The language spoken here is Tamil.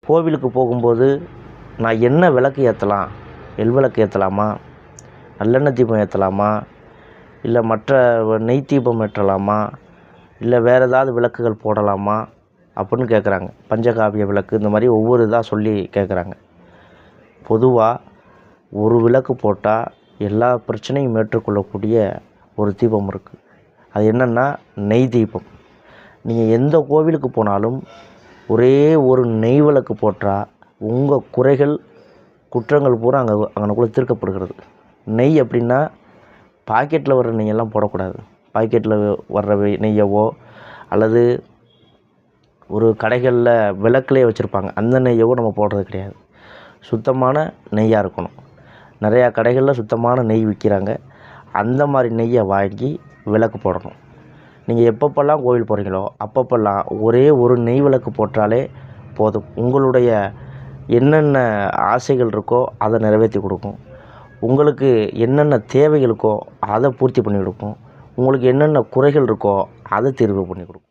கோவிலுக்கு போகும்போது நான் என்ன விளக்கு ஏற்றலாம், எல் விளக்கு ஏற்றலாமா, நல்லெண்ணெய் தீபம் ஏற்றலாமா, இல்லை மற்ற நெய் தீபம் ஏற்றலாமா, இல்லை வேறு ஏதாவது விளக்குகள் போடலாமா அப்படின்னு கேட்குறாங்க. பஞ்சகாவிய விளக்கு இந்த மாதிரி ஒவ்வொரு இதாக சொல்லி கேட்குறாங்க. பொதுவாக ஒரு விளக்கு போட்டால் எல்லா பிரச்சனையும் ஏற்றுக்கொள்ளக்கூடிய ஒரு தீபம் இருக்குது. அது என்னென்னா நெய் தீபம். நீங்கள் எந்த கோவிலுக்கு போனாலும் ஒரே ஒரு நெய் விளக்கு போட்டால் உங்கள் குறைகள் குற்றங்கள் பூரா அங்கனக்குள்ளே தீர்க்கப்படுகிறது. நெய் அப்படின்னா பாக்கெட்டில் வர்ற நெய்யெல்லாம் போடக்கூடாது. பாக்கெட்டில் வர்ற நெய்யவோ அல்லது ஒரு கடைகளில் விளக்குலேயே வச்சுருப்பாங்க அந்த நெய்யவோ நம்ம போடுறது கிடையாது. சுத்தமான நெய்யாக இருக்கணும். நிறையா கடைகளில் சுத்தமான நெய் விற்கிறாங்க. அந்த மாதிரி நெய்யை வாங்கி விளக்கு போடணும். நீங்கள் எப்பப்பெல்லாம் கோவில் போகிறீங்களோ அப்பப்பெல்லாம் ஒரே ஒரு நெய் விளக்கு போட்டாலே போதும். உங்களுடைய என்னென்ன ஆசைகள் இருக்கோ அதை நிறைவேற்றி கொடுக்கும். உங்களுக்கு என்னென்ன தேவைகள் இருக்கோ அதை பூர்த்தி பண்ணி கொடுக்கும். உங்களுக்கு என்னென்ன குறைகள் இருக்கோ அதை தீர்வு பண்ணி கொடுக்கும்.